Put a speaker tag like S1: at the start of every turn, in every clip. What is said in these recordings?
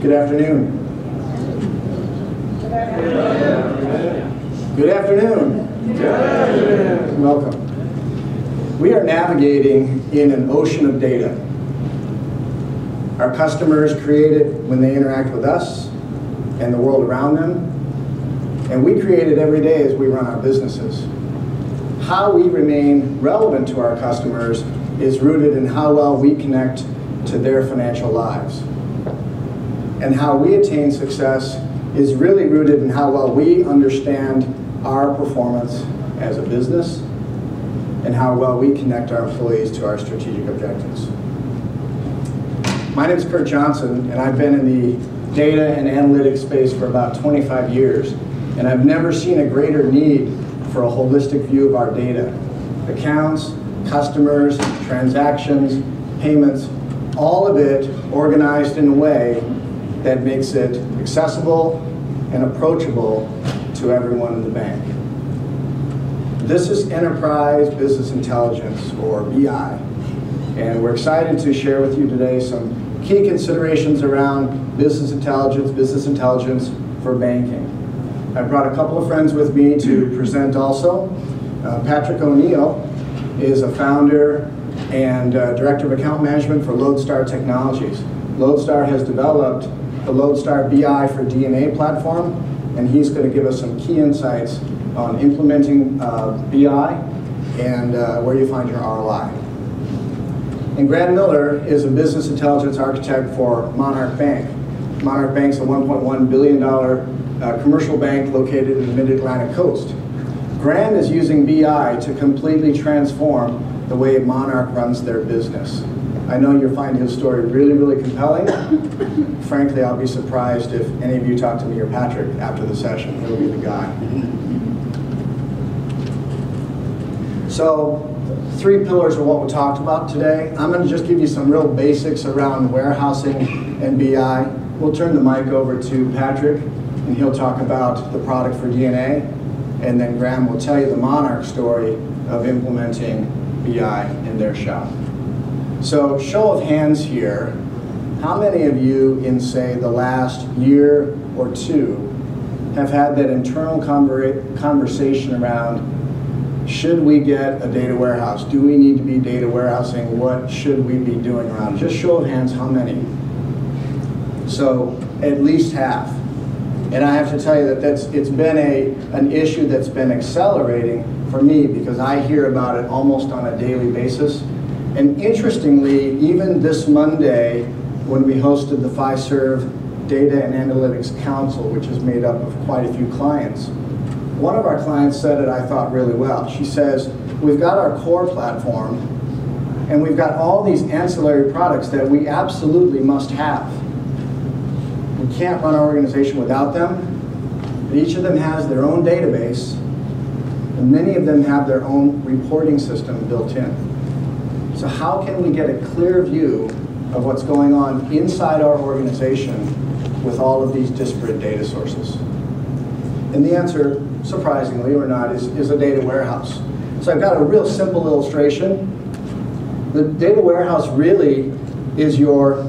S1: Good afternoon. Good afternoon. Good afternoon. Welcome. We are navigating in an ocean of data. Our customers create it when they interact with us and the world around them, and we create it every day as we run our businesses. How we remain relevant to our customers is rooted in how well we connect to their financial lives. And how we attain success is really rooted in how well we understand our performance as a business and how well we connect our employees to our strategic objectives. My name is Curt Johnson, and I've been in the data and analytics space for about 25 years, and I've never seen a greater need for a holistic view of our data. Accounts, customers, transactions, payments, all of it organized in a way that makes it accessible and approachable to everyone in the bank. This is Enterprise Business Intelligence, or BI, and we're excited to share with you today some key considerations around business intelligence for banking. I've brought a couple of friends with me to present also. Patrick O'Neill is a founder and Director of Account Management for Lodestar Technologies. Lodestar has developed the Lodestar BI for DNA platform, and he's going to give us some key insights on implementing BI and where you find your ROI. And Graham Miller is a business intelligence architect for Monarch Bank. Monarch Bank's a $1.1 billion commercial bank located in the Mid-Atlantic coast. Graham is using BI to completely transform the way Monarch runs their business. I know you'll find his story really, really compelling. Frankly, I'll be surprised if any of you talk to me or Patrick after the session. He'll be the guy. So, 3 pillars are what we talked about today. I'm going to just give you some real basics around warehousing and BI. We'll turn the mic over to Patrick, and he'll talk about the product for DNA. And then Graham will tell you the Monarch story of implementing BI in their shop. So, show of hands here, how many of you in, say, the last year or two have had that internal conversation around, should we get a data warehouse? Do we need to be data warehousing? What should we be doing around it? Just show of hands, how many? So, at least half. And I have to tell you that it's been an issue that's been accelerating for me because I hear about it almost on a daily basis. And interestingly, even this Monday, when we hosted the Fiserv Data and Analytics Council, which is made up of quite a few clients, one of our clients said it, I thought, really well. She says, we've got our core platform, and we've got all these ancillary products that we absolutely must have. We can't run our organization without them. But each of them has their own database, and many of them have their own reporting system built in. So how can we get a clear view of what's going on inside our organization with all of these disparate data sources? And the answer, surprisingly or not, is a data warehouse. So I've got a real simple illustration. The data warehouse really is your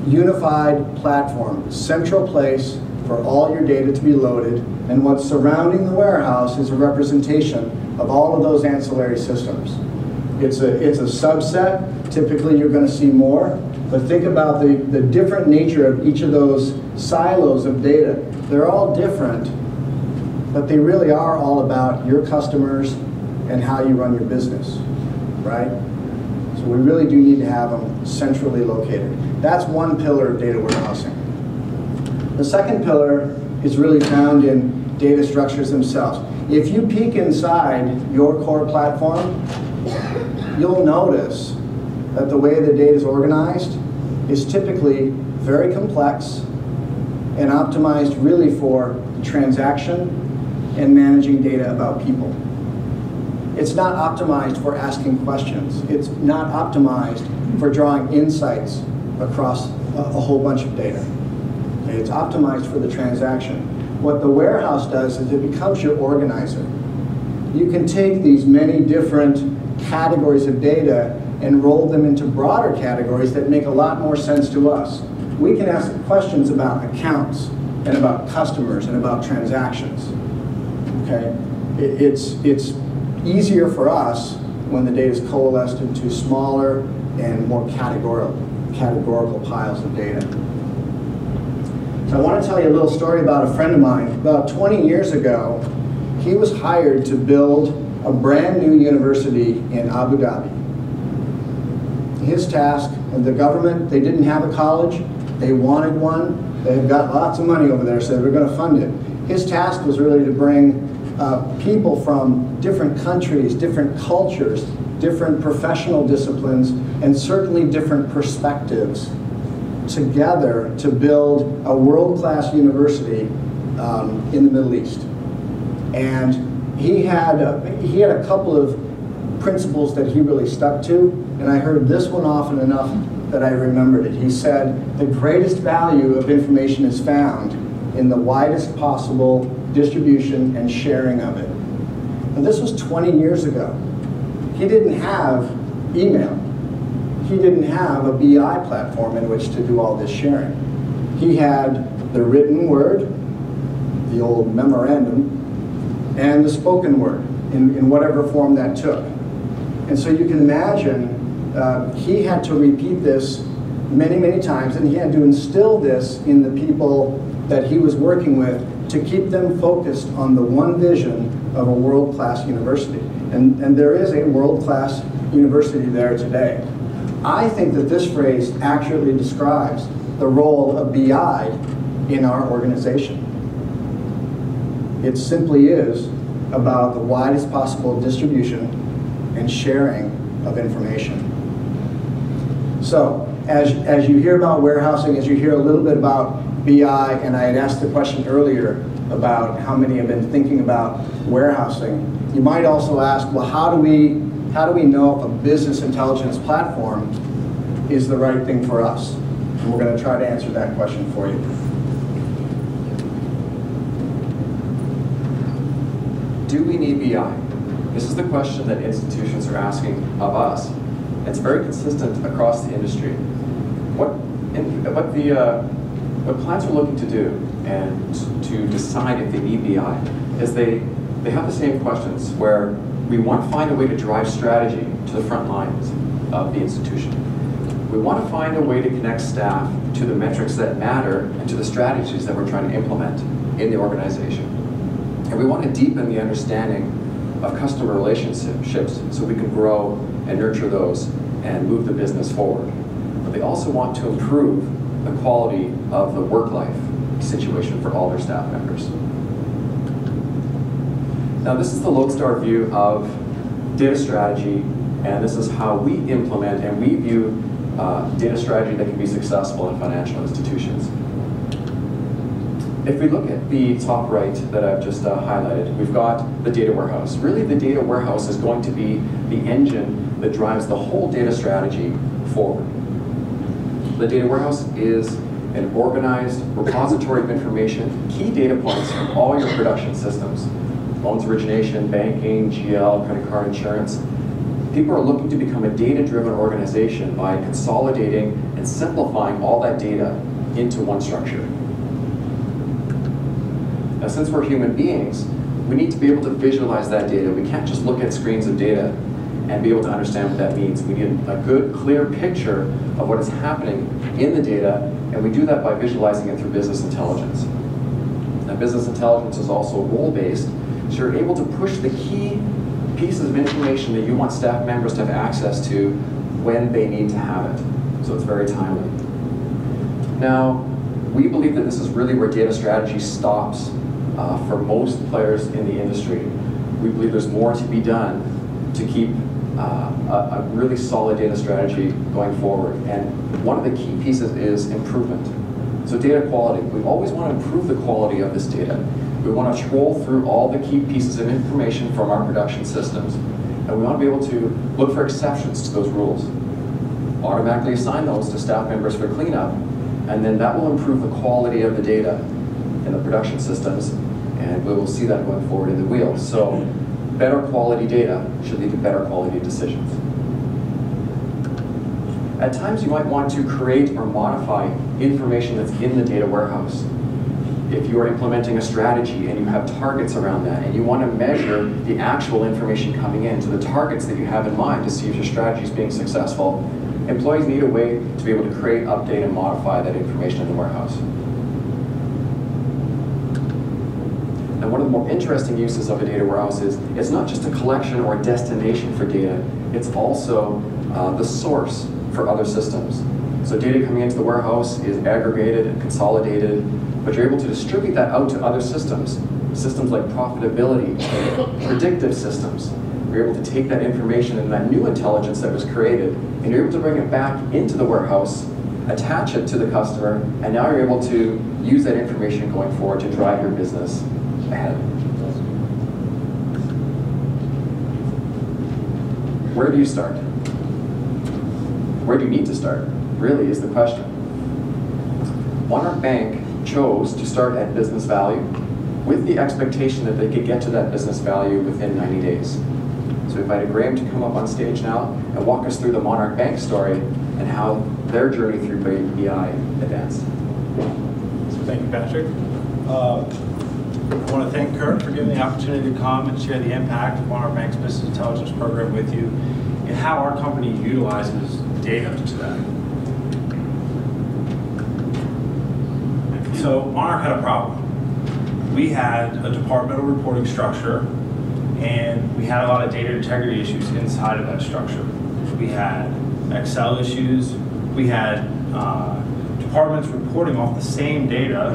S1: unified platform, central place for all your data to be loaded, and what's surrounding the warehouse is a representation of all of those ancillary systems. It's a subset. Typically you're going to see more, but think about the different nature of each of those silos of data. They're all different, but they really are all about your customers and how you run your business, right? So we really do need to have them centrally located. That's one pillar of data warehousing. The second pillar is really found in data structures themselves. If you peek inside your core platform, you'll notice that the way the data is organized is typically very complex and optimized really for transaction and managing data about people. It's not optimized for asking questions. It's not optimized for drawing insights across a whole bunch of data. Okay, it's optimized for the transaction. What the warehouse does is it becomes your organizer. You can take these many different categories of data and roll them into broader categories that make a lot more sense to us. we can ask questions about accounts and about customers and about transactions. Okay, it's easier for us when the data is coalesced into smaller and more categorical piles of data. So I want to tell you a little story about a friend of mine. About 20 years ago, he was hired to build a brand new university in Abu Dhabi. His task, and the government, they didn't have a college, they wanted one, they had got lots of money over there, so they were going to fund it. His task was really to bring people from different countries, different cultures, different professional disciplines, and certainly different perspectives together to build a world-class university in the Middle East. And he had a couple of principles that he really stuck to, and I heard this one often enough that I remembered it. He said, the greatest value of information is found in the widest possible distribution and sharing of it. And this was 20 years ago. He didn't have email. He didn't have a BI platform in which to do all this sharing. He had the written word, the old memorandum, and the spoken word in whatever form that took. And so you can imagine he had to repeat this many, many times, and he had to instill this in the people that he was working with to keep them focused on the one vision of a world-class university. And there is a world-class university there today. I think that this phrase accurately describes the role of BI in our organization. It simply is about the widest possible distribution and sharing of information. So, as you hear about warehousing, as you hear a little bit about BI, and I had asked the question earlier about how many have been thinking about warehousing, you might also ask, well, how do we know if a business intelligence platform is the right thing for us? And we're going to try to answer that question for you.
S2: Do we need BI? This is the question that institutions are asking of us. It's very consistent across the industry. What clients are looking to do and to decide if they need BI is they have the same questions where we want to find a way to drive strategy to the front lines of the institution. We want to find a way to connect staff to the metrics that matter and to the strategies that we're trying to implement in the organization. And we want to deepen the understanding of customer relationships so we can grow and nurture those and move the business forward. But they also want to improve the quality of the work-life situation for all their staff members. Now this is the Lodestar view of data strategy, and this is how we implement and we view data strategy that can be successful in financial institutions. If we look at the top right that I've just highlighted, we've got the data warehouse. Really, the data warehouse is going to be the engine that drives the whole data strategy forward. The data warehouse is an organized repository of information, key data points from all your production systems. Loans origination, banking, GL, credit card, insurance. People are looking to become a data-driven organization by consolidating and simplifying all that data into one structure. Now, since we're human beings, we need to be able to visualize that data. We can't just look at screens of data and be able to understand what that means. We need a good, clear picture of what is happening in the data, and we do that by visualizing it through business intelligence. Now, business intelligence is also role-based, so you're able to push the key pieces of information that you want staff members to have access to when they need to have it. So it's very timely. Now, we believe that this is really where data strategy stops for most players in the industry. We believe there's more to be done to keep a really solid data strategy going forward. And one of the key pieces is improvement. So data quality. We always want to improve the quality of this data. We want to troll through all the key pieces of information from our production systems. And we want to be able to look for exceptions to those rules. Automatically assign those to staff members for cleanup, and then that will improve the quality of the data in the production systems, and we will see that going forward in the wheel. So better quality data should lead to better quality decisions. At times you might want to create or modify information that's in the data warehouse. If you are implementing a strategy and you have targets around that and you want to measure the actual information coming in to the targets that you have in mind to see if your strategy is being successful, employees need a way to be able to create, update, and modify that information in the warehouse. Now, one of the more interesting uses of a data warehouse is it's not just a collection or a destination for data, it's also the source for other systems. So data coming into the warehouse is aggregated and consolidated, but you're able to distribute that out to other systems. Systems like profitability, predictive systems. You're able to take that information and that new intelligence that was created, and you're able to bring it back into the warehouse, attach it to the customer, and now you're able to use that information going forward to drive your business ahead. Where do you start? Where do you need to start? Really is the question. Monarch Bank chose to start at business value with the expectation that they could get to that business value within 90 days. So we invited Graham to come up on stage now and walk us through the Monarch Bank story and how their journey through BI advanced.
S3: So thank you, Patrick. I want to thank Curt for giving the opportunity to come and share the impact of Monarch Bank's Business Intelligence Program with you and how our company utilizes data today. So Monarch had a problem. We had a departmental reporting structure, and we had a lot of data integrity issues inside of that structure. We had Excel issues. We had departments reporting off the same data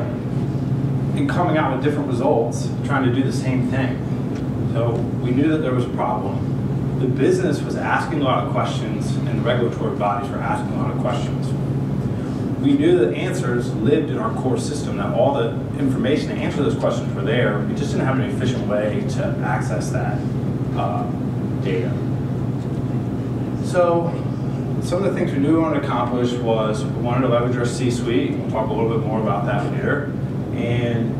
S3: and coming out with different results, trying to do the same thing. So we knew that there was a problem. The business was asking a lot of questions, and the regulatory bodies were asking a lot of questions. We knew that answers lived in our core system, that all the information to answer those questions were there. We just didn't have an efficient way to access that data. So some of the things we knew we wanted to accomplish was we wanted to leverage our C-suite. We'll talk a little bit more about that later. And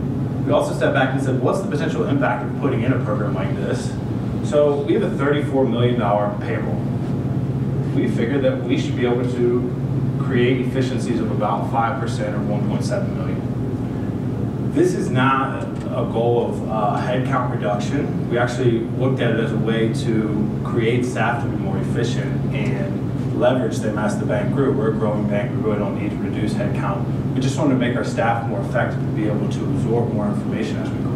S3: we also stepped back and said, what's the potential impact of putting in a program like this? So we have a $34 million payroll. We figured that we should be able to create efficiencies of about 5% or 1.7 million. This is not a goal of headcount reduction. We actually looked at it as a way to create staff to be more efficient and leverage them as the bank grew. We're a growing bank. We really don't need to reduce headcount. We just wanted to make our staff more effective to be able to absorb more information as we grew.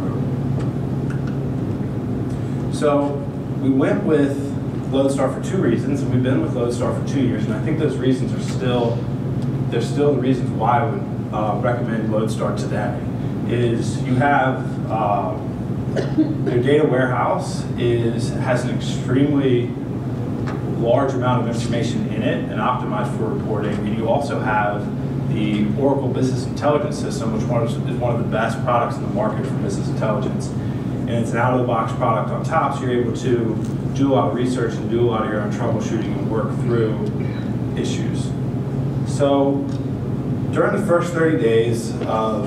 S3: So we went with Lodestar for 2 reasons, and we've been with Lodestar for 2 years, and I think those reasons are still the reasons why I would recommend Lodestar today. Is you have their data warehouse has an extremely large amount of information in it and optimized for reporting, and you also have the Oracle Business Intelligence System, which is one of the best products in the market for business intelligence. And it's an out-of-the-box product on top, so you're able to do a lot of research and do a lot of your own troubleshooting and work through issues. So during the first 30 days of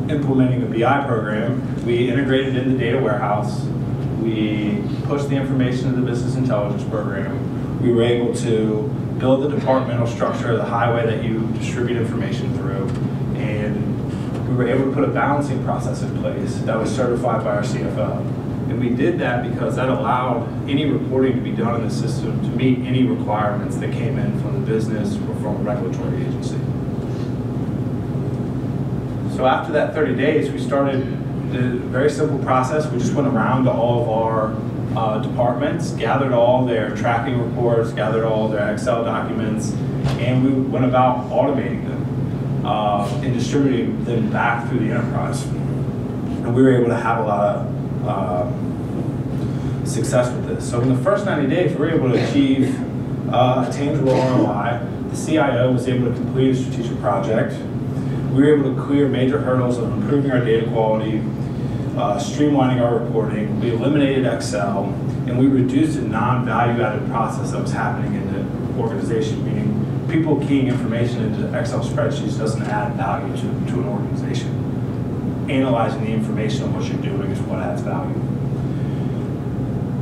S3: implementing a BI program, we integrated in the data warehouse. We pushed the information into the business intelligence program. We were able to build the departmental structure, the highway that you distribute information through, and we were able to put a balancing process in place that was certified by our CFO. And we did that because that allowed any reporting to be done in the system to meet any requirements that came in from the business or from a regulatory agency. So after that 30 days, we started a very simple process. We just went around to all of our departments, gathered all their tracking reports, gathered all their Excel documents, and we went about automating them and distributing them back through the enterprise. And we were able to have a lot of success with this. So in the first 90 days, we were able to achieve a tangible ROI. The CIO was able to complete a strategic project. We were able to clear major hurdles of improving our data quality, streamlining our reporting. We eliminated Excel, and we reduced a non-value-added process that was happening in the organization, meaning people keying information into Excel spreadsheets doesn't add value to an organization. Analyzing the information of what you're doing is what adds value.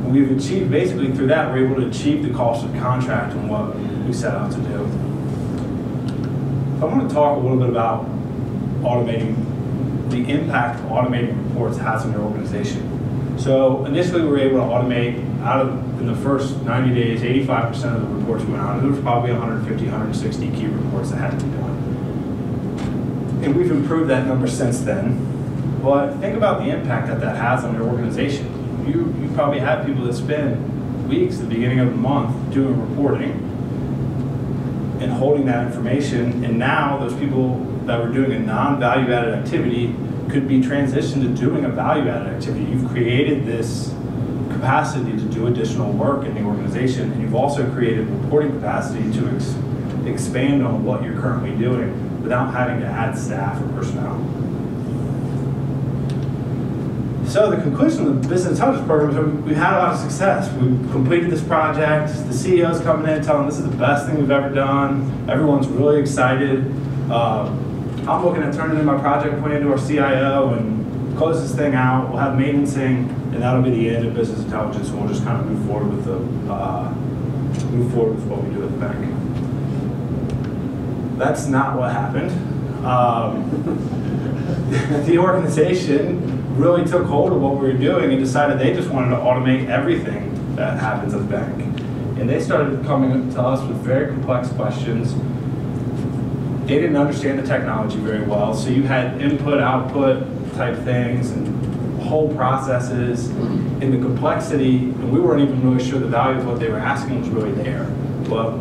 S3: And we've achieved, basically through that, we're able to achieve the cost of contract and what we set out to do. So I want to talk a little bit about automating, the impact automating reports has on your organization. So initially we were able to automate in the first 90 days, 85% of the reports we went out, and there was probably 150, 160 key reports that had to be done. And we've improved that number since then. But think about the impact that that has on your organization. You probably have people that spend weeks at the beginning of the month doing reporting and holding that information, and now those people that were doing a non-value-added activity could be transitioned to doing a value-added activity. You've created this capacity to do additional work in the organization, and you've also created reporting capacity to expand on what you're currently doing without having to add staff or personnel. So the conclusion of the business intelligence program is we've had a lot of success. We've completed this project. The CEO's coming in telling this is the best thing we've ever done. Everyone's really excited. I'm looking at turning in my project plan to our CIO and close this thing out. We'll have maintenancing, and that'll be the end of business intelligence. And we'll just kind of move forward with what we do at the bank. That's not what happened. The organization really took hold of what we were doing and decided they just wanted to automate everything that happens at the bank. And they started coming to us with very complex questions. They didn't understand the technology very well, so you had input, output type things and whole processes. And the complexity, and we weren't even really sure the value of what they were asking was really there. But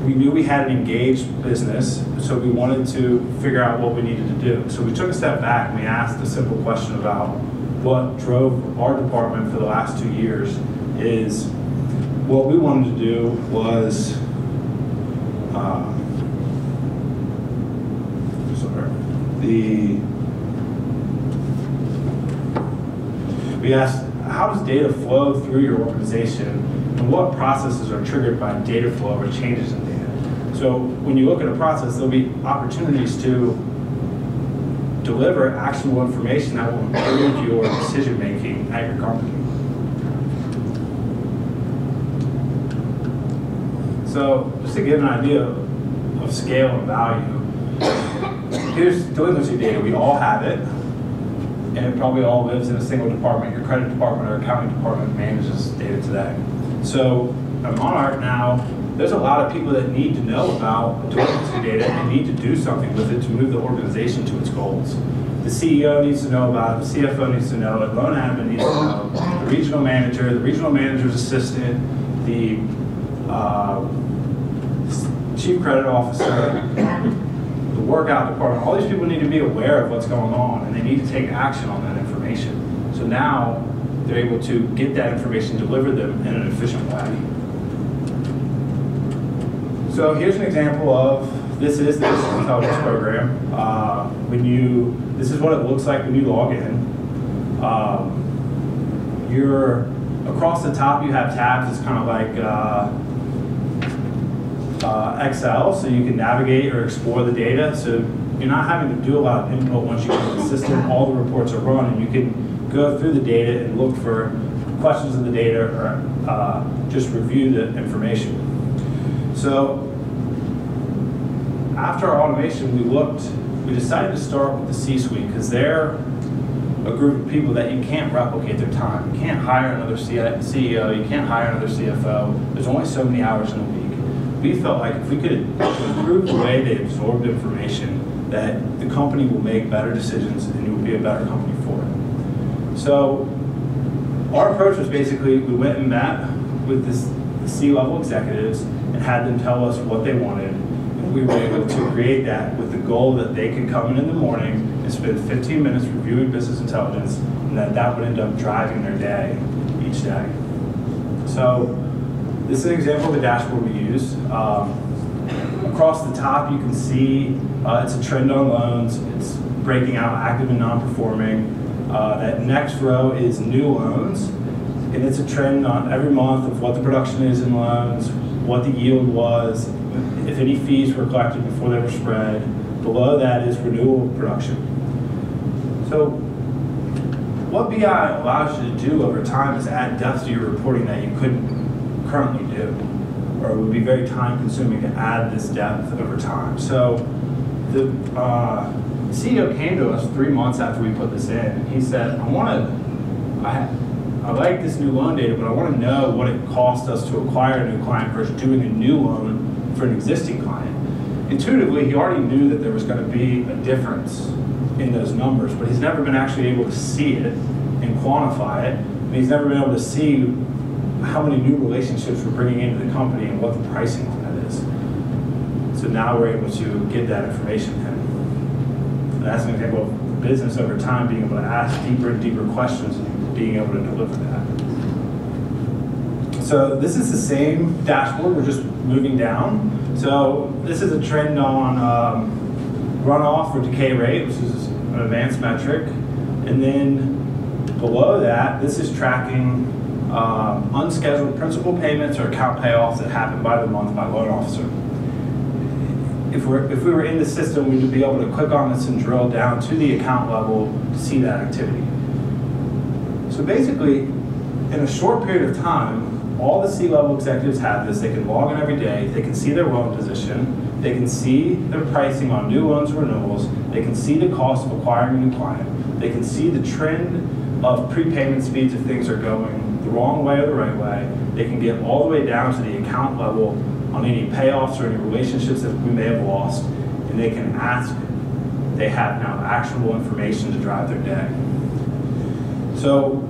S3: we knew we had an engaged business, so we wanted to figure out what we needed to do. So we took a step back and we asked a simple question about what drove our department for the last 2 years. Is what we wanted to do was, we asked, how does data flow through your organization, and what processes are triggered by data flow or changes in data? So when you look at a process, there'll be opportunities to deliver actionable information that will improve your decision making at your company. So just to give an idea of scale and value, here's delinquency data. We all have it, and it probably all lives in a single department. Your credit department or accounting department manages data today. So at Monarch now, there's a lot of people that need to know about delinquency data and need to do something with it to move the organization to its goals. The CEO needs to know about it, the CFO needs to know it, loan admin needs to know, the regional manager's assistant, the chief credit officer, the workout department, all these people need to be aware of what's going on, and they need to take action on that information. So now they're able to get that information, deliver them in an efficient way. So here's an example of, this is the business intelligence program. This is what it looks like when you log in. Across the top you have tabs. It's kind of like Excel, so you can navigate or explore the data. So you're not having to do a lot of input once you get the system. All the reports are run, and you can go through the data and look for questions in the data or just review the information. So after our automation, we decided to start with the C-suite because they're a group of people that you can't replicate their time. You can't hire another CEO, you can't hire another CFO. There's only so many hours in a week. We felt like if we could improve the way they absorbed information, that the company will make better decisions and it will be a better company for it. So our approach was basically, we went and met with the C-level executives and had them tell us what they wanted. And we were able to create that with the goal that they could come in the morning and spend 15 minutes reviewing business intelligence, and that would end up driving their day each day. So this is an example of the dashboard we use. Across the top, you can see it's a trend on loans. It's breaking out active and non-performing. That next row is new loans, and it's a trend on every month of what the production is in loans, what the yield was, if any fees were collected before they were spread. Below that is renewal production. So what BI allows you to do over time is add depth to your reporting that you couldn't currently do, or it would be very time consuming to add this depth over time. So the CEO came to us 3 months after we put this in, and he said, I like this new loan data, but I want to know what it cost us to acquire a new client versus doing a new loan for an existing client. Intuitively, he already knew that there was going to be a difference in those numbers, but he's never been actually able to see it and quantify it, and he's never been able to see how many new relationships we're bringing into the company and what the pricing on that is. So now we're able to get that information to him. And that's an example of business over time being able to ask deeper and deeper questions and being able to deliver that. So this is the same dashboard, we're just moving down. So this is a trend on runoff or decay rate, which is an advanced metric. And then below that, this is tracking unscheduled principal payments or account payoffs that happen by the month by loan officer. If we were in the system, we would be able to click on this and drill down to the account level to see that activity. So basically, in a short period of time, all the C-level executives have this. They can log in every day. They can see their loan position. They can see their pricing on new loans and renewals. They can see the cost of acquiring a new client. They can see the trend of prepayment speeds if things are going the wrong way or the right way. They can get all the way down to the account level on any payoffs or any relationships that we may have lost, and they can ask. They have now actionable information to drive their day. So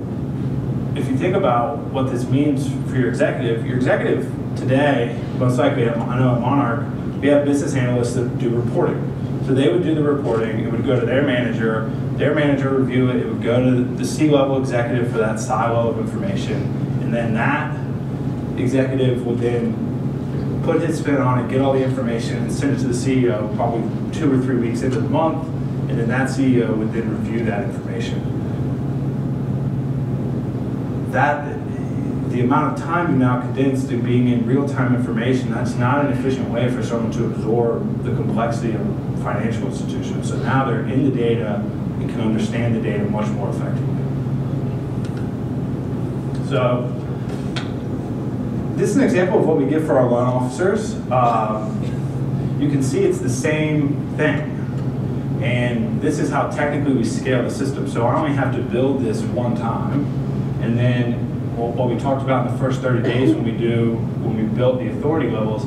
S3: if you think about what this means for your executive today, most likely, I know at Monarch, we have business analysts that do reporting. So they would do the reporting, it would go to their manager would review it, it would go to the C-level executive for that silo of information, and then that executive would then put his spin on it, get all the information, and send it to the CEO probably 2 or 3 weeks into the month, and then that CEO would then review that information. The amount of time you now condensed to being in real-time information, that's not an efficient way for someone to absorb the complexity of a financial institution. So now they're in the data and can understand the data much more effectively. So this is an example of what we get for our loan officers. You can see it's the same thing. And this is how technically we scale the system. So I only have to build this one time, and then what we talked about in the first 30 days when we built the authority levels,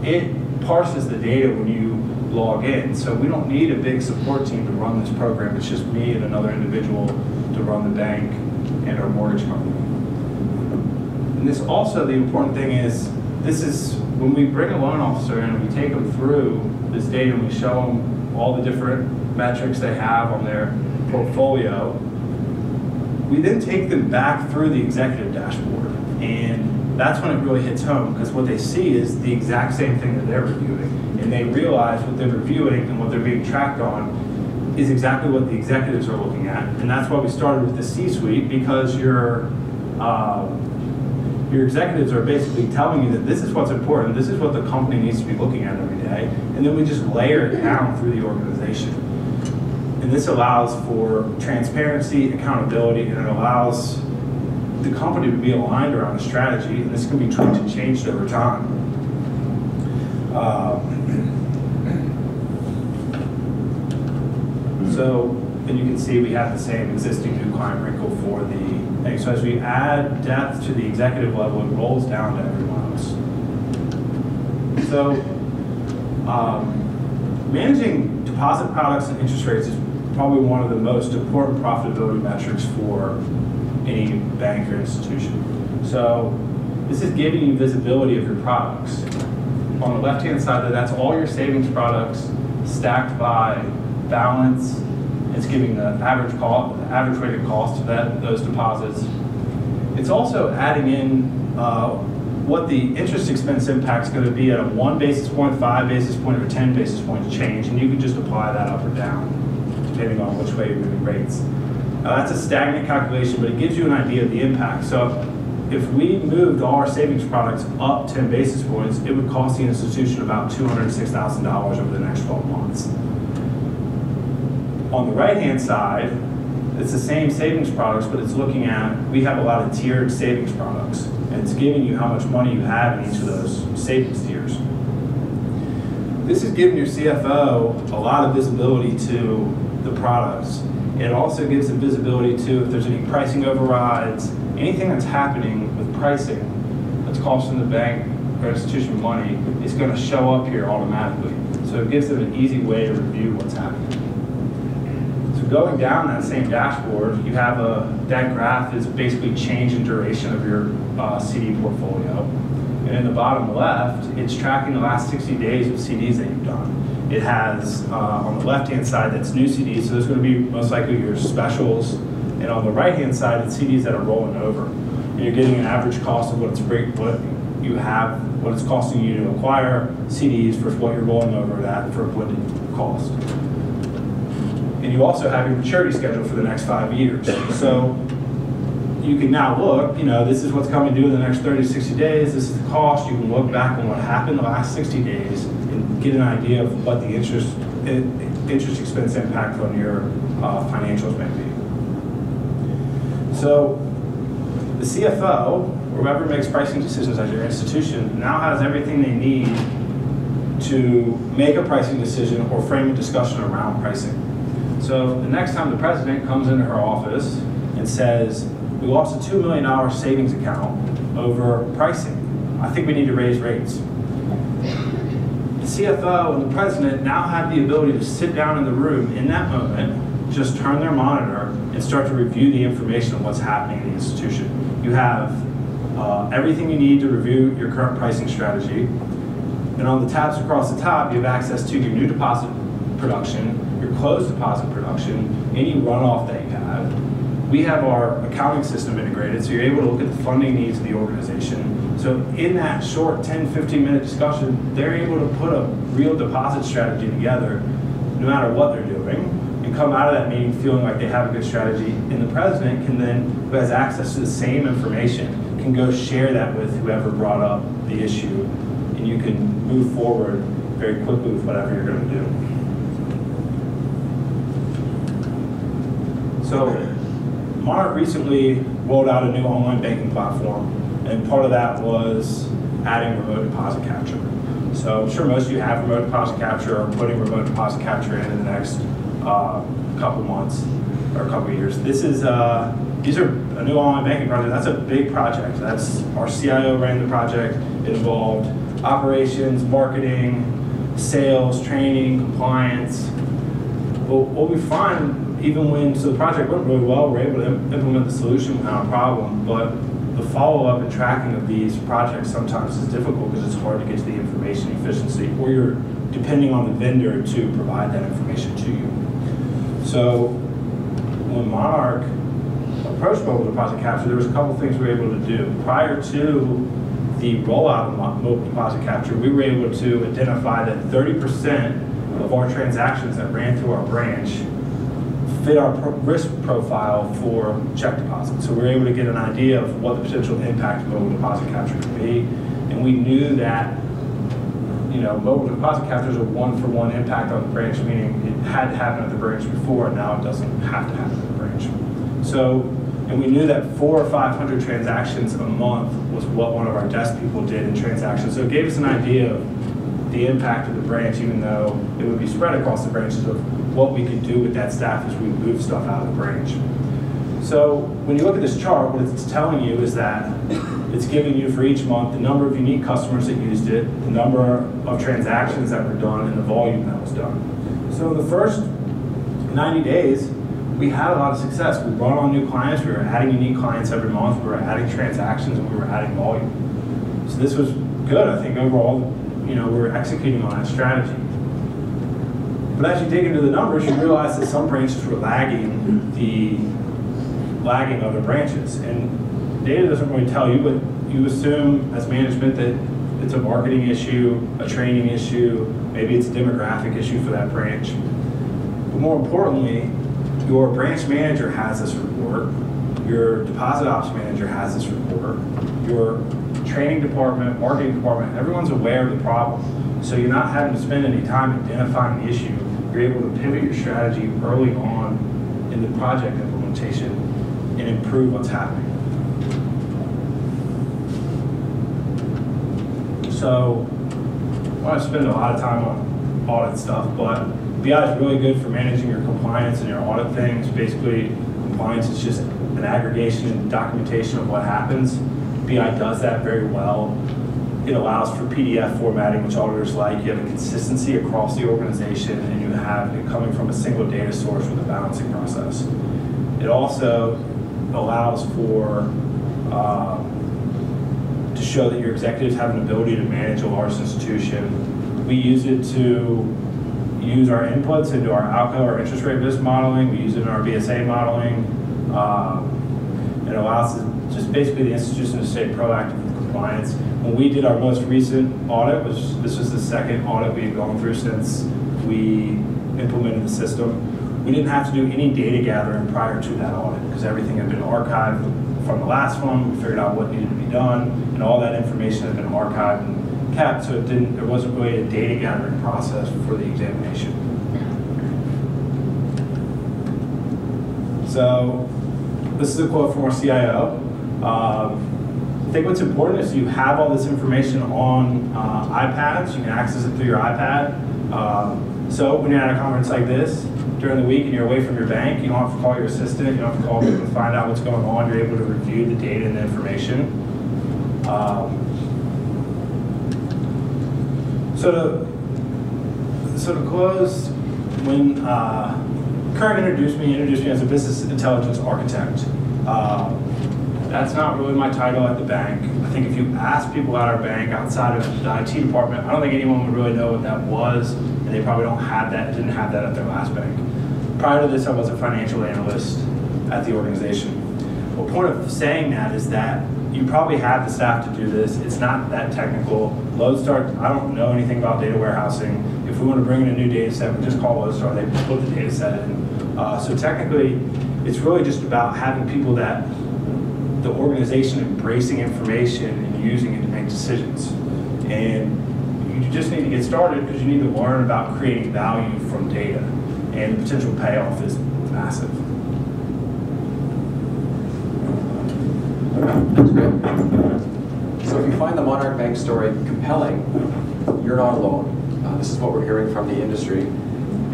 S3: it parses the data when you log in. So we don't need a big support team to run this program. It's just me and another individual to run the bank and our mortgage company. And this also, the important thing is, this is when we bring a loan officer in and we take them through this data and we show them all the different metrics they have on their portfolio, we then take them back through the executive dashboard. And that's when it really hits home, because what they see is the exact same thing that they're reviewing. And they realize what they're reviewing and what they're being tracked on is exactly what the executives are looking at. And that's why we started with the C-suite, because your executives are basically telling you that this is what's important, this is what the company needs to be looking at every day. And then we just layer it down through the organization. And this allows for transparency, accountability, and it allows the company to be aligned around a strategy, and this can be tweaked and changed over time. And you can see we have the same existing new client wrinkle for the thing. So as we add depth to the executive level, it rolls down to everyone else. So managing deposit products and interest rates is probably one of the most important profitability metrics for any bank or institution. So this is giving you visibility of your products. On the left-hand side, that's all your savings products stacked by balance. It's giving the average cost, the average rated cost of those deposits. It's also adding in what the interest expense impact is going to be at a 1 basis point, 5 basis point, or 10 basis point change, and you can just apply that up or down, depending on which way you're moving rates. That's a stagnant calculation, but it gives you an idea of the impact. So if we moved all our savings products up 10 basis points, it would cost the institution about $206,000 over the next 12 months. On the right-hand side, It's the same savings products, but it's looking at, we have a lot of tiered savings products, and it's giving you how much money you have in each of those savings tiers. This is giving your CFO a lot of visibility to the products. It also gives them visibility to if there's any pricing overrides, anything that's happening with pricing that's costing the bank or institution money is going to show up here automatically. So it gives them an easy way to review what's happening. So going down that same dashboard, you have that graph is basically change in duration of your CD portfolio. And in the bottom left, it's tracking the last 60 days of CDs that you've done. It has, on the left-hand side, that's new CDs, so those are going to be most likely your specials. And on the right-hand side, it's CDs that are rolling over. And you're getting an average cost of what it's costing you to acquire CDs for what you're rolling over at for a blended cost. And you also have your maturity schedule for the next 5 years. So you can now look, this is what's coming due in the next 30 to 60 days, this is the cost. You can look back on what happened the last 60 days and get an idea of what the interest expense impact on your financials may be. So the CFO, or whoever makes pricing decisions at your institution, now has everything they need to make a pricing decision or frame a discussion around pricing. So the next time the president comes into her office and says, we lost a $2 million savings account over pricing, I think we need to raise rates. The CFO and the president now have the ability to sit down in the room in that moment, just turn their monitor and start to review the information of what's happening in the institution. You have everything you need to review your current pricing strategy. And on the tabs across the top, you have access to your new deposit production, your closed deposit production, any runoff that you have. We have our accounting system integrated, so you're able to look at the funding needs of the organization. So in that short 10, 15-minute discussion, they're able to put a real deposit strategy together, no matter what they're doing, and come out of that meeting feeling like they have a good strategy. And the president can then, who has access to the same information, can go share that with whoever brought up the issue, and you can move forward very quickly with whatever you're going to do. So Monarch recently rolled out a new online banking platform, and part of that was adding remote deposit capture. So I'm sure most of you have remote deposit capture or putting remote deposit capture in the next couple months or couple years. These are a new online banking project. That's a big project. That's our CIO ran the project. It involved operations, marketing, sales, training, compliance. Well, what we find, so the project went really well, we're able to implement the solution without a problem, but the follow-up and tracking of these projects sometimes is difficult because it's hard to get to the information efficiency, or you're depending on the vendor to provide that information to you. So when Monarch approached mobile deposit capture, there was a couple things we were able to do. Prior to the rollout of mobile deposit capture, we were able to identify that 30% of our transactions that ran through our branch fit our risk profile for check deposits. So we were able to get an idea of what the potential impact of mobile deposit capture could be. And we knew that mobile deposit capture is a one-for-one impact on the branch, meaning it had to happen at the branch before, and now it doesn't have to happen at the branch. So, and we knew that 400 or 500 transactions a month was what one of our desk people did in transactions. So it gave us an idea of the impact of the branch, even though it would be spread across the branches, of what we could do with that staff as we move stuff out of the branch. So when you look at this chart, what it's telling you is that it's giving you for each month the number of unique customers that used it, the number of transactions that were done, and the volume that was done. So in the first 90 days, we had a lot of success. We brought on new clients, we were adding unique clients every month, we were adding transactions, and we were adding volume. So this was good. I think overall, we were executing on that strategy. But as you dig into the numbers, you realize that some branches were lagging other branches. And data doesn't really tell you, but you assume as management that it's a marketing issue, a training issue, maybe it's a demographic issue for that branch. But more importantly, your branch manager has this report, your deposit ops manager has this report, your training department, marketing department, everyone's aware of the problem. So you're not having to spend any time identifying the issue. You're able to pivot your strategy early on in the project implementation. documentation and improve what's happening. So I want to spend a lot of time on audit stuff, but BI is really good for managing your compliance and your audit things. Basically, compliance is just an aggregation and documentation of what happens. BI does that very well. It allows for PDF formatting, which auditors like. You have a consistency across the organization, and you have it coming from a single data source with a balancing process. It also allows for to show that your executives have an ability to manage a large institution. We use it to use our inputs into our ALCO, our interest rate risk modeling. We use it in our BSA modeling. It allows just basically the institution to stay proactive with compliance. When we did our most recent audit, this was the second audit we've gone through since we implemented the system, we didn't have to do any data gathering prior to that audit because everything had been archived from the last one. We figured out what needed to be done, and all that information had been archived and kept, so there wasn't really a data gathering process for the examination. So this is a quote from our CIO. I think what's important is you have all this information on iPads. You can access it through your iPad. So when you're at a conference like this, during the week and you're away from your bank, you don't have to call your assistant, you don't have to call people to find out what's going on. You're able to review the data and the information. So to close, when Curt introduced me as a business intelligence architect. That's not really my title at the bank. I think if you ask people at our bank outside of the IT department, I don't think anyone would really know what that was, and they probably didn't have that at their last bank. Prior to this, I was a financial analyst at the organization. The point of saying that is that you probably have the staff to do this. It's not that technical. Lodestar, I don't know anything about data warehousing. If we want to bring in a new data set, we just call Lodestar, they put the data set in. So technically, it's really just about having people that the organization embracing information and using it to make decisions. And you just need to get started because you need to learn about creating value from data. And the potential payoff is massive.
S2: That's great. So if you find the Monarch Bank story compelling, you're not alone. This is what we're hearing from the industry.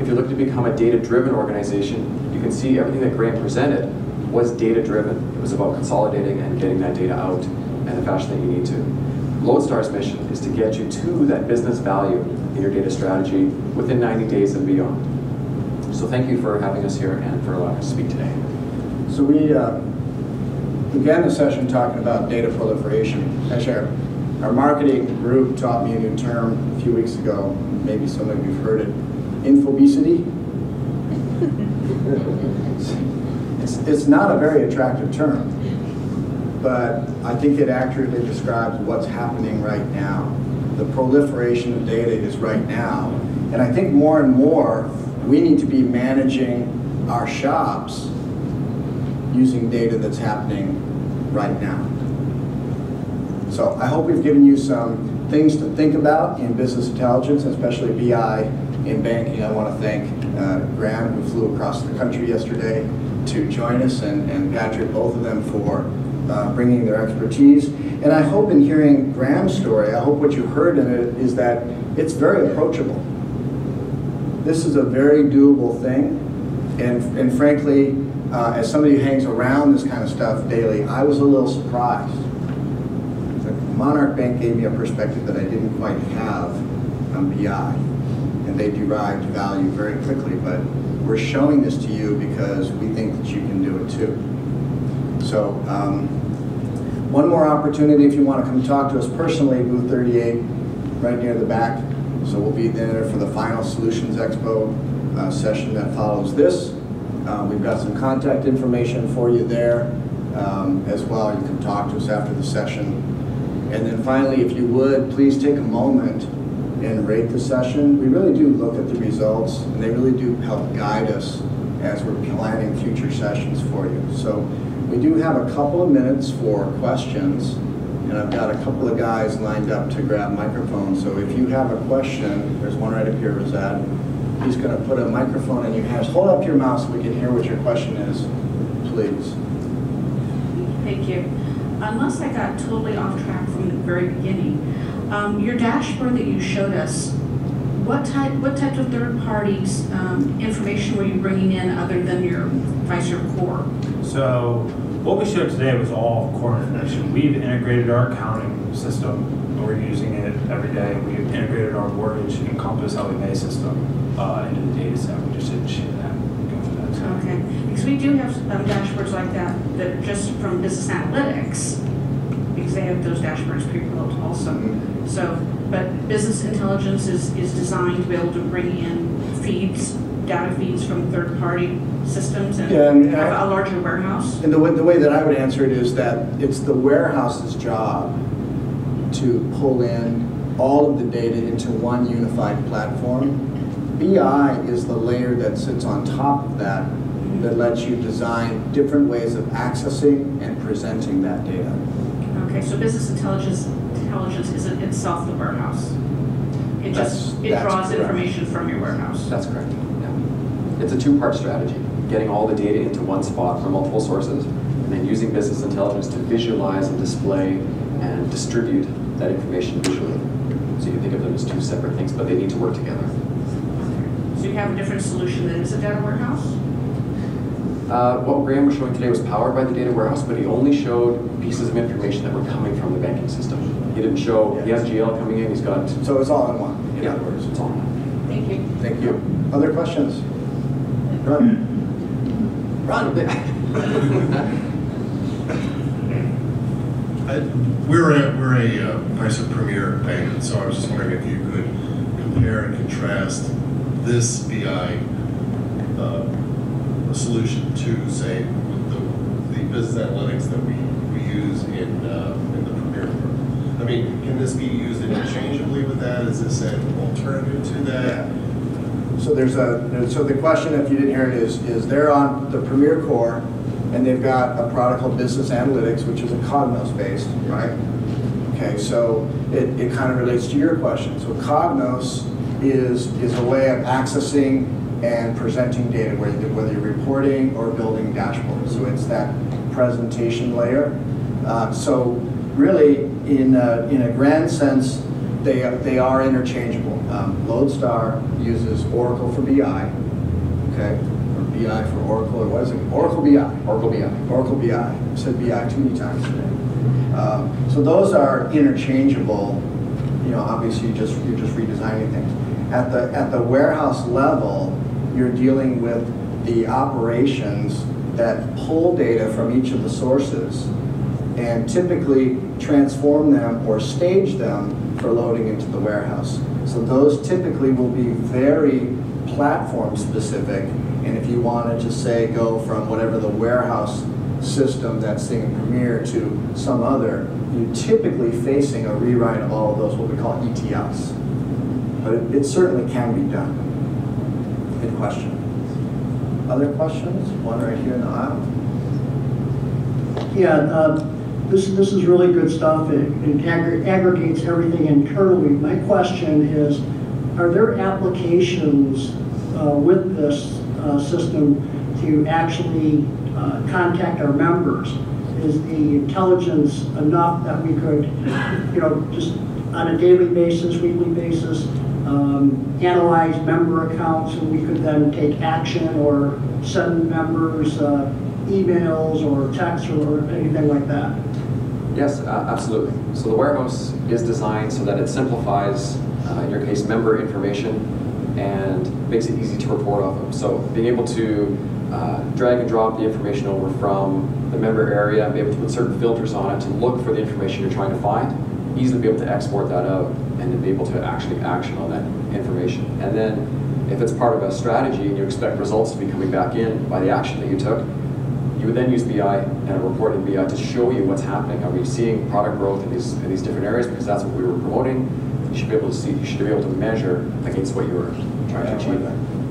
S2: If you're looking to become a data-driven organization, you can see everything that Graham presented was data-driven. It was about consolidating and getting that data out in the fashion that you need to. Lodestar's mission is to get you to that business value in your data strategy within 90 days and beyond. So thank you for having us here and for allowing us to speak today.
S1: So we began the session talking about data proliferation. Actually, our marketing group taught me a new term a few weeks ago. Maybe some of you have heard it. Infobesity. It's not a very attractive term, but I think it accurately describes what's happening right now. The proliferation of data is right now, and I think more and more we need to be managing our shops using data that's happening right now. So I hope we've given you some things to think about in business intelligence, especially BI in banking. I want to thank Graham, who flew across the country yesterday to join us, and Patrick, both of them, for bringing their expertise. And I hope in hearing Graham's story, I hope what you heard in it is that it's very approachable. This is a very doable thing, and frankly, as somebody who hangs around this kind of stuff daily, I was a little surprised. The Monarch Bank gave me a perspective that I didn't quite have on BI, and they derived value very quickly, but we're showing this to you because we think that you can do it too. So one more opportunity if you want to come talk to us personally, booth 38, right near the back. So we'll be there for the final Solutions Expo session that follows this. We've got some contact information for you there as well. You can talk to us after the session. And then finally, if you would, please take a moment and rate the session. We really do look at the results, and they really do help guide us as we're planning future sessions for you. So we do have a couple of minutes for questions, and I've got a couple of guys lined up to grab microphones. So if you have a question, there's one right up here, Razad. He's going to put a microphone in your hands. Hold up your mouth so we can hear what your question is, please.
S4: Thank you. Unless I got totally off track from the very beginning, your dashboard that you showed us, what type of third parties information were you bringing in other than your Fiserv core?
S3: So what we showed today was all core information. We've integrated our accounting system, and we're using it every day. We've integrated our mortgage and Compass How We Pay system into the data set. We just didn't share that. Go through that today.
S4: Okay, because we do have dashboards like that that are just from business analytics, because they have those dashboards pre-built also. So, but business intelligence is designed to be able to bring in feeds, data feeds from third-party systems and have a larger warehouse.
S1: And the way that I would answer it is that it's the warehouse's job to pull in all of the data into one unified platform. BI is the layer that sits on top of that that lets you design different ways of accessing and presenting that data.
S4: Okay, so business intelligence isn't itself the warehouse. It draws
S1: correct.
S4: information from your warehouse.
S2: That's correct. Yeah. It's a two-part strategy, getting all the data into one spot from multiple sources, and then using business intelligence to visualize and display and distribute that information visually. So you can think of them as two separate things, but they need to work together.
S4: So you have a different solution that is a data warehouse?
S2: What Graham was showing today was powered by the data warehouse, but he only showed pieces of information that were coming from the banking system. He didn't show, he has GL coming in, he's got...
S1: So it's all in one, in other
S2: Yeah,
S1: words.
S2: it's all in one.
S4: Thank you.
S1: Thank you. Other questions? Run.
S5: We're a Fiserv Premier bank, and so I was just wondering if you could compare and contrast this BI solution to, say, the business analytics that we use in the Premier Forum. I mean, can this be used interchangeably with that? Is this an alternative to that?
S1: Yeah. So so the question, if you didn't hear it, is they're on the Premier Core, and they've got a product called Business Analytics, which is a Cognos based, right? Okay, so it kind of relates to your question. So Cognos is a way of accessing and presenting data, whether you're reporting or building dashboards. So it's that presentation layer. So really, in a grand sense, they are interchangeable. Lodestar uses Oracle for BI, okay? Or BI for Oracle, or what is it? Oracle BI.
S2: Oracle BI.
S1: Oracle BI. I've said BI too many times today. So those are interchangeable. You know, obviously you're just redesigning things. At the warehouse level, you're dealing with the operations that pull data from each of the sources and typically transform them or stage them for loading into the warehouse. So those typically will be very platform specific, and if you wanted to say go from whatever the warehouse system that's in Premier to some other, you're typically facing a rewrite of all of those, what we call ETLs. But it certainly can be done. Good question. Other questions? One right here in the aisle.
S6: Yeah, this is really good stuff. It aggregates everything internally. My question is, are there applications with this system to actually contact our members? Is the intelligence enough that we could, you know, just on a daily basis, weekly basis, analyze member accounts, and we could then take action or send members emails or texts or anything like that?
S2: Yes, absolutely. So the warehouse is designed so that it simplifies, in your case, member information and makes it easy to report off of. So being able to drag and drop the information over from the member area, be able to put certain filters on it to look for the information you're trying to find, easily be able to export that out and then be able to actually action on that information. And then if it's part of a strategy and you expect results to be coming back in by the action that you took, you would then use BI and a report in BI to show you what's happening. Are we seeing product growth in these different areas? Because that's what we were promoting. You should be able to see, you should be able to measure against what you were trying to achieve.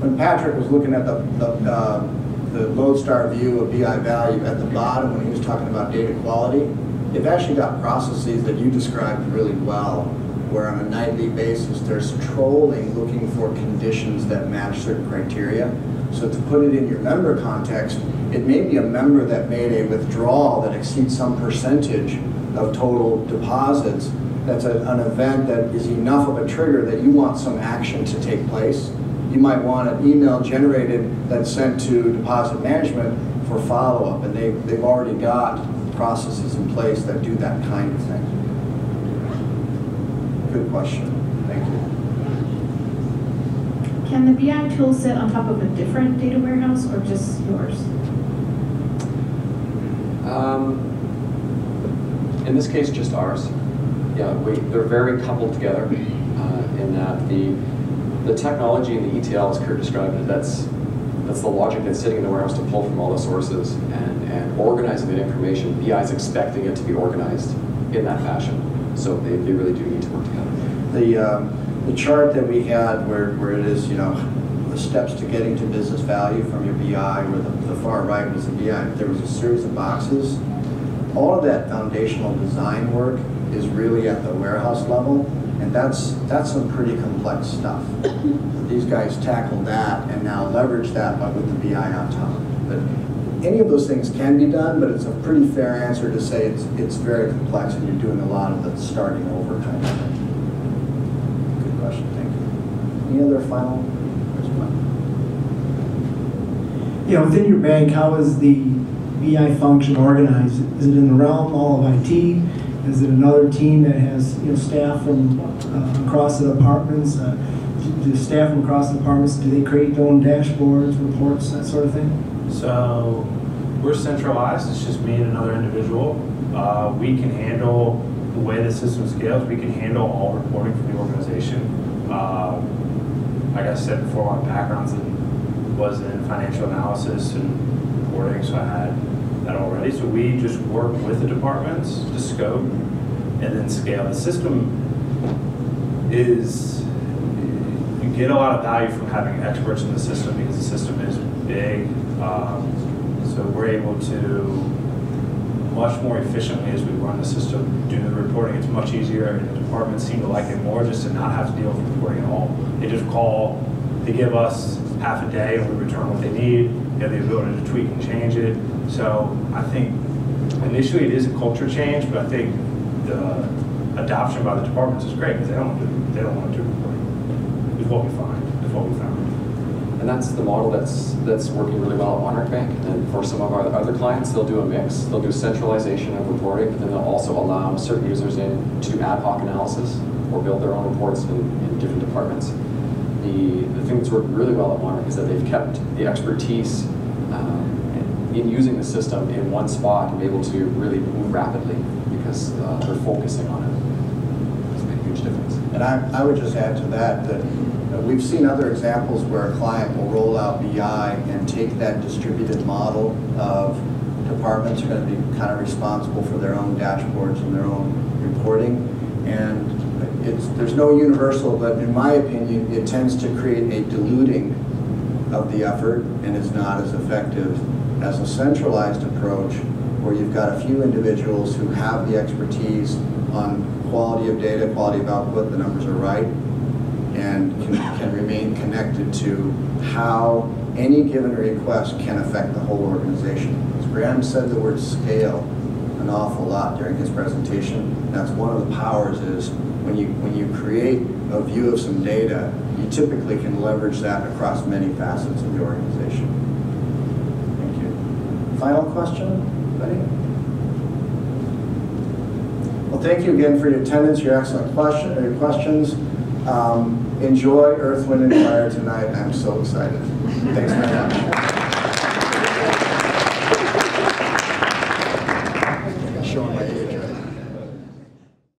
S1: When Patrick was looking at the Lodestar view of BI value at the bottom when he was talking about data quality, they've actually got processes that you described really well, where on a nightly basis there's trolling looking for conditions that match certain criteria. So to put it in your member context, it may be a member that made a withdrawal that exceeds some percentage of total deposits. That's an event that is enough of a trigger that you want some action to take place. You might want an email generated that's sent to deposit management for follow-up, and they've already got processes in place that do that kind of thing. Good question. Thank you.
S7: Can the BI tool sit on top of a different data warehouse or just yours?
S2: In this case, just ours. Yeah, they're very coupled together in that the technology and the ETL, as Curt described it, that's the logic that's sitting in the warehouse to pull from all the sources and organizing that information. BI is expecting it to be organized in that fashion. So they really do need to work together.
S1: The chart that we had where it is, the steps to getting to business value from your BI, where the far right was the BI, there was a series of boxes. All of that foundational design work is really at the warehouse level, and that's some pretty complex stuff. These guys tackled that and now leverage that, but with the BI on top. But any of those things can be done, but it's a pretty fair answer to say it's very complex and you're doing a lot of the starting over kind of thing. Good question, thank you. Any other final questions?
S8: Yeah, within your bank, how is the BI function organized? Is it in the realm all of IT? Is it another team that has staff from across the departments? Do staff from across the departments, do they create their own dashboards, reports, that sort of thing?
S3: So we're centralized. It's just me and another individual. We can handle the way the system scales. We can handle all reporting for the organization. Like I said before, my background was in financial analysis and reporting, so I had that already. So we just work with the departments to scope and then scale. The system is, you get a lot of value from having experts in the system because the system is big. So we're able to much more efficiently as we run the system, do the reporting. It's much easier, and the departments seem to like it more just to not have to deal with reporting at all. They just call, they give us half a day and we return what they need. They have the ability to tweak and change it. So I think initially it is a culture change, but I think the adoption by the departments is great because they don't want to do reporting. Is what we find. Is what we found.
S2: And that's the model that's working really well at Monarch Bank. And for some of our other clients, they'll do a mix. They'll do centralization of reporting, but then they'll also allow certain users in to ad hoc analysis or build their own reports in different departments. The thing that's worked really well at Monarch is that they've kept the expertise in using the system in one spot and be able to really move rapidly because they're focusing on it. It's made a huge difference.
S1: And I would just add to that we've seen other examples where a client will roll out BI and take that distributed model of departments are going to be kind of responsible for their own dashboards and their own reporting. And there's no universal, but in my opinion, it tends to create a diluting of the effort and is not as effective as a centralized approach where you've got a few individuals who have the expertise on quality of data, quality of output, the numbers are right, and can remain connected to how any given request can affect the whole organization. As Graham said the word scale an awful lot during his presentation. That's one of the powers is when you create a view of some data, you typically can leverage that across many facets of the organization. Thank you. Final question, anybody? Well, thank you again for your attendance, your excellent questions. Enjoy Earth, Wind, and Fire tonight. I'm so excited. Thanks very much.